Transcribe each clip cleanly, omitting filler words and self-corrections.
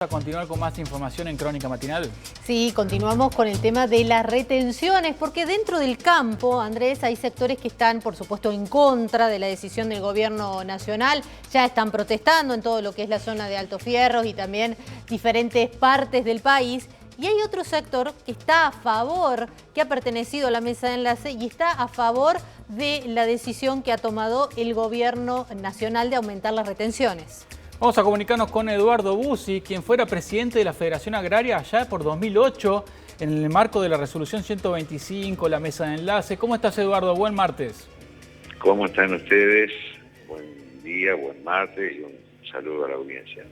A continuar con más información en Crónica Matinal. Sí, continuamos con el tema de las retenciones, porque dentro del campo, Andrés, hay sectores que están, por supuesto, en contra de la decisión del gobierno nacional. Ya están protestando en todo lo que es la zona de Alto Fierros y también diferentes partes del país. Y hay otro sector que está a favor, que ha pertenecido a la mesa de enlace y está a favor de la decisión que ha tomado el gobierno nacional de aumentar las retenciones. Vamos a comunicarnos con Eduardo Bussi, quien fuera presidente de la Federación Agraria allá por 2008, en el marco de la resolución 125, la mesa de enlace. ¿Cómo estás, Eduardo? Buen martes. ¿Cómo están ustedes? Buen día, buen martes y un saludo a la audiencia.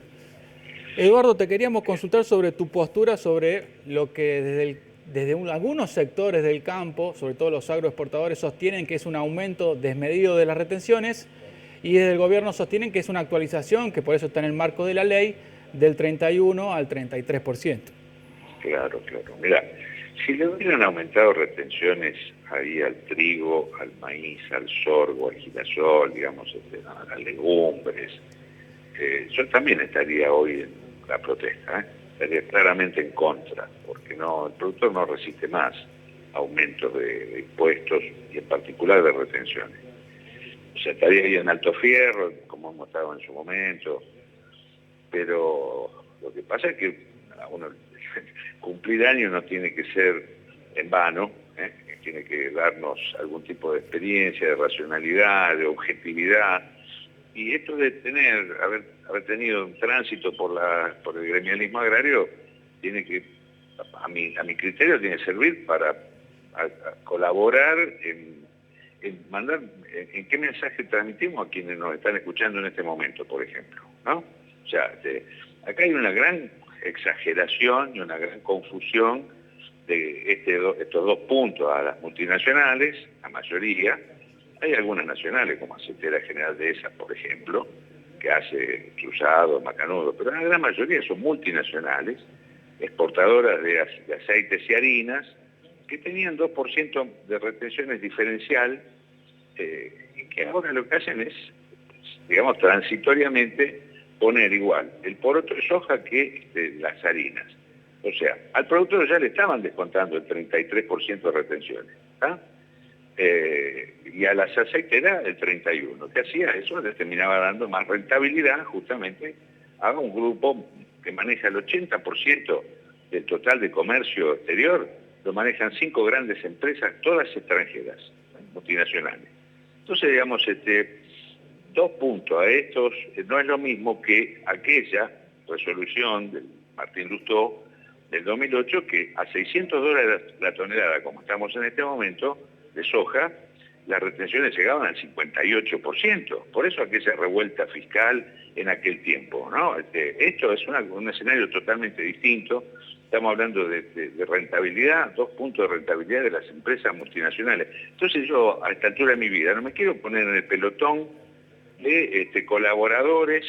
Eduardo, te queríamos consultar sobre tu postura sobre lo que desde algunos sectores del campo, sobre todo los agroexportadores, sostienen que es un aumento desmedido de las retenciones, y desde el gobierno sostienen que es una actualización, que por eso está en el marco de la ley, del 31 al 33%. Claro. Mira, si le hubieran aumentado retenciones ahí al trigo, al maíz, al sorgo, al girasol, digamos, a las legumbres, yo también estaría hoy en la protesta, estaría claramente en contra, porque el productor no resiste más aumentos de impuestos y en particular de retenciones. O sea, estaría ahí en Alto Fierro, como hemos estado en su momento, pero lo que pasa es que cumplir años no tiene que ser en vano, tiene que darnos algún tipo de experiencia, de racionalidad, de objetividad, y esto de haber tenido un tránsito por el gremialismo agrario, tiene que, a mi criterio, tiene que servir para colaborar en mandar, en qué mensaje transmitimos a quienes nos están escuchando en este momento, por ejemplo, ¿no? O sea, acá hay una gran exageración y una gran confusión de estos dos puntos a las multinacionales, la mayoría. Hay algunas nacionales, como Acetera General Dehesa, por ejemplo, que hace cruzado, macanudo, pero la gran mayoría son multinacionales, exportadoras de aceites y harinas, que tenían 2% de retenciones diferencial, y que ahora lo que hacen es, digamos, transitoriamente poner igual el poroto de soja que las harinas. O sea, al productor ya le estaban descontando el 33% de retenciones, y a las aceiteras el 31%. ¿Qué hacía? Eso les terminaba dando más rentabilidad justamente a un grupo que maneja el 80% del total de comercio exterior. Lo manejan 5 grandes empresas, todas extranjeras, multinacionales. Entonces, digamos, 2 puntos a estos no es lo mismo que aquella resolución del Martín Lustó del 2008, que a $600 la tonelada, como estamos en este momento, de soja, las retenciones llegaban al 58%. Por eso aquella revuelta fiscal en aquel tiempo, ¿no? Esto es un escenario totalmente distinto. Estamos hablando de rentabilidad, 2 puntos de rentabilidad de las empresas multinacionales. Entonces yo, a esta altura de mi vida, no me quiero poner en el pelotón de colaboradores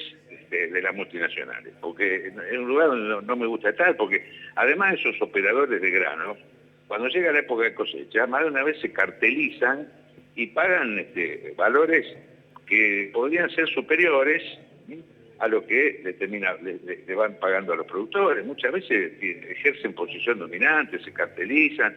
de las multinacionales, porque en un lugar donde no me gusta estar, porque además esos operadores de granos, cuando llega la época de cosecha, más de una vez se cartelizan y pagan valores que podrían ser superiores a lo que le van pagando a los productores. Muchas veces ejercen posición dominante, se cartelizan,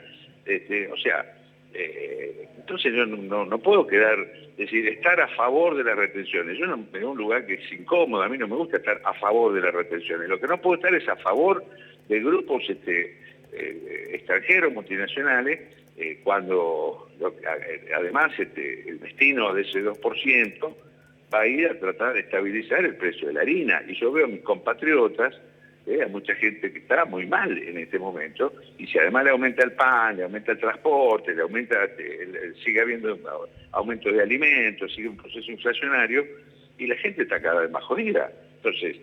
o sea, entonces yo no puedo estar a favor de las retenciones. Yo en un lugar que es incómodo, a mí no me gusta estar a favor de las retenciones. Lo que no puedo estar es a favor de grupos extranjeros, multinacionales, cuando además el destino de ese 2% va a ir a tratar de estabilizar el precio de la harina. Y yo veo a mis compatriotas, a mucha gente que está muy mal en este momento, y si además le aumenta el pan, le aumenta el transporte, sigue habiendo aumento de alimentos, sigue un proceso inflacionario, y la gente está cada vez más jodida. Entonces,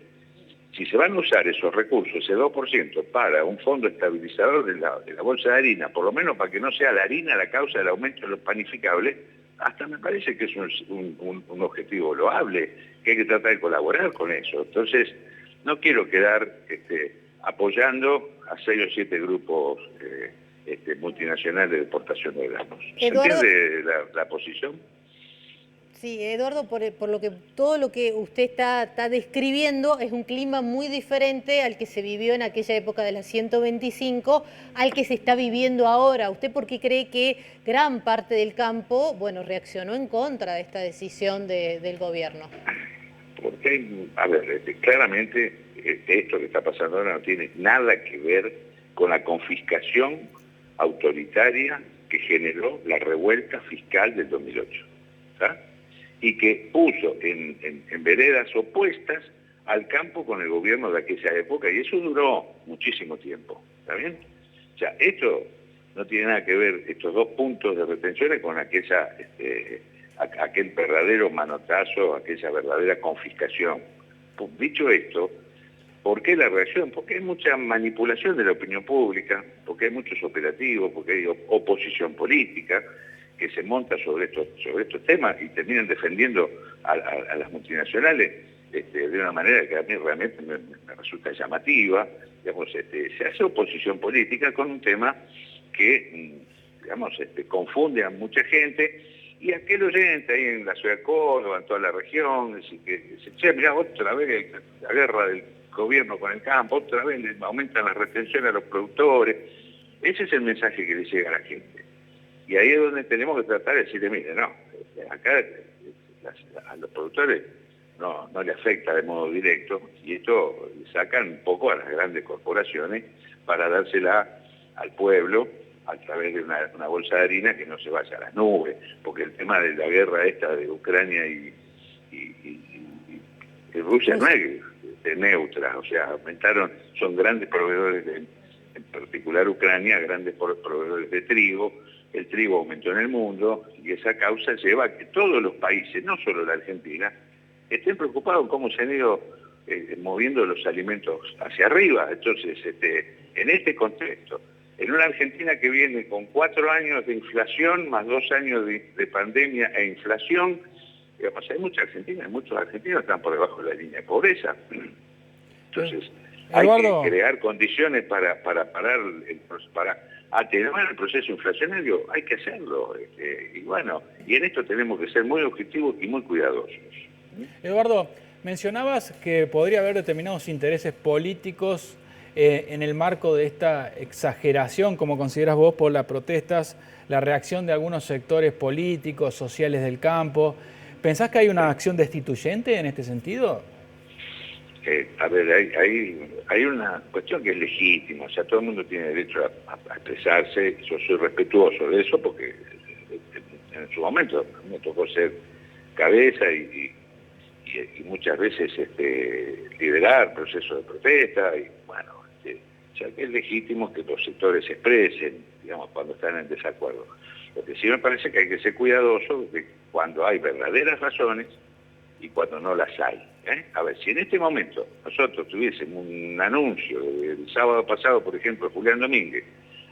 si se van a usar esos recursos, ese 2%, para un fondo estabilizador de la bolsa de harina, por lo menos para que no sea la harina la causa del aumento de los panificables, hasta me parece que es un objetivo loable, que hay que tratar de colaborar con eso. Entonces, no quiero quedar apoyando a 6 o 7 grupos multinacionales de exportación de granos. ¿Se entiende la posición? Sí, Eduardo, por lo que todo lo que usted está describiendo es un clima muy diferente al que se vivió en aquella época de la 125, al que se está viviendo ahora. ¿Usted por qué cree que gran parte del campo, bueno, reaccionó en contra de esta decisión del gobierno? Porque, a ver, claramente esto que está pasando ahora no tiene nada que ver con la confiscación autoritaria que generó la revuelta fiscal del 2008. ¿Tá? Y que puso en veredas opuestas al campo con el gobierno de aquella época, y eso duró muchísimo tiempo, ¿está bien? O sea, esto no tiene nada que ver, estos dos puntos de retenciones, con aquel verdadero manotazo, aquella verdadera confiscación. Pues, dicho esto, ¿por qué la reacción? Porque hay mucha manipulación de la opinión pública, porque hay muchos operativos, porque hay oposición política que se monta sobre estos temas y terminan defendiendo a las multinacionales de una manera que a mí realmente me resulta llamativa. Digamos, se hace oposición política con un tema que, digamos, confunde a mucha gente, y aquel oyente ahí en la ciudad de Córdoba, en toda la región, que dice, che, mirá, otra vez la guerra del gobierno con el campo, otra vez aumentan las retenciones a los productores. Ese es el mensaje que le llega a la gente. Y ahí es donde tenemos que tratar de decirle, mire, no, acá a los productores no le afecta de modo directo, y esto le sacan un poco a las grandes corporaciones para dársela al pueblo a través de una bolsa de harina que no se vaya a las nubes, porque el tema de la guerra esta de Ucrania y Rusia no es neutra, o sea, aumentaron, son grandes proveedores, en particular Ucrania, grandes proveedores de trigo. El trigo aumentó en el mundo, y esa causa lleva a que todos los países, no solo la Argentina, estén preocupados en cómo se han ido moviendo los alimentos hacia arriba. Entonces, en este contexto, en una Argentina que viene con 4 años de inflación, más 2 años de pandemia e inflación, digamos, hay muchos argentinos están por debajo de la línea de pobreza. Entonces, Eduardo, hay que crear condiciones para parar para atenuar el proceso inflacionario. Hay que hacerlo. Y bueno, y en esto tenemos que ser muy objetivos y muy cuidadosos. Eduardo, mencionabas que podría haber determinados intereses políticos en el marco de esta exageración, como consideras vos, por las protestas, la reacción de algunos sectores políticos, sociales del campo. ¿Pensás que hay una acción destituyente en este sentido? A ver, hay una cuestión que es legítima, o sea, todo el mundo tiene derecho a expresarse. Yo soy respetuoso de eso porque en su momento me tocó ser cabeza y muchas veces liderar procesos de protesta, y bueno, o sea, que es legítimo que los sectores se expresen, digamos, cuando están en desacuerdo. Lo que sí me parece que hay que ser cuidadoso de cuando hay verdaderas razones y cuando no las hay. A ver, si en este momento nosotros tuviésemos un anuncio el sábado pasado, por ejemplo, Julián Domínguez,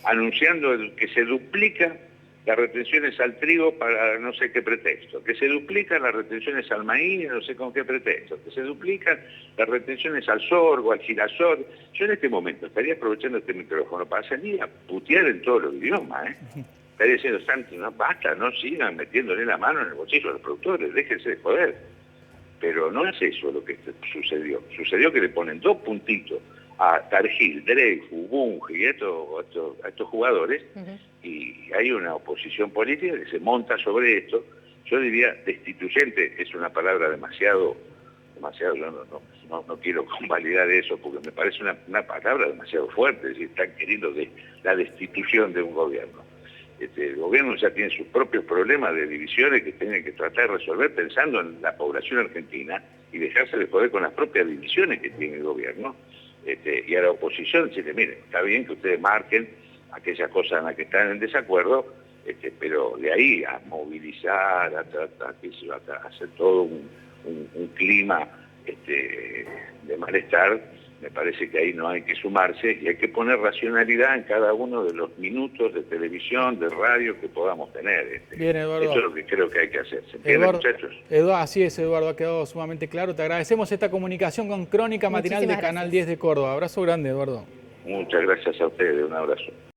anunciando que se duplican las retenciones al trigo para no sé qué pretexto, que se duplican las retenciones al maíz, no sé con qué pretexto, que se duplican las retenciones al sorgo, al girasol. Yo en este momento estaría aprovechando este micrófono para salir a putear en todos los idiomas. Estaría diciendo, Santi, no, basta, no sigan metiéndole la mano en el bolsillo a los productores, déjense de joder. Pero no es eso lo que sucedió. Sucedió que le ponen 2 puntitos a Targil, Dreyfus, Bunge y a estos jugadores, y hay una oposición política que se monta sobre esto. Yo diría destituyente, es una palabra demasiado, yo no quiero convalidar eso porque me parece una palabra demasiado fuerte, es decir, están queriendo la destitución de un gobierno. El gobierno ya tiene sus propios problemas de divisiones que tienen que tratar de resolver pensando en la población argentina, y dejarse de joder con las propias divisiones que tiene el gobierno. Y a la oposición decirle, miren, está bien que ustedes marquen aquellas cosas en las que están en desacuerdo, pero de ahí a movilizar, a hacer todo un clima de malestar, me parece que ahí no hay que sumarse, y hay que poner racionalidad en cada uno de los minutos de televisión, de radio que podamos tener. Bien, Eduardo. Eso es lo que creo que hay que hacer. ¿Se entiende, muchachos? Así es, Eduardo, ha quedado sumamente claro. Te agradecemos esta comunicación con Crónica Matinal de Canal 10 de Córdoba. Abrazo grande, Eduardo. Muchas gracias a ustedes, un abrazo.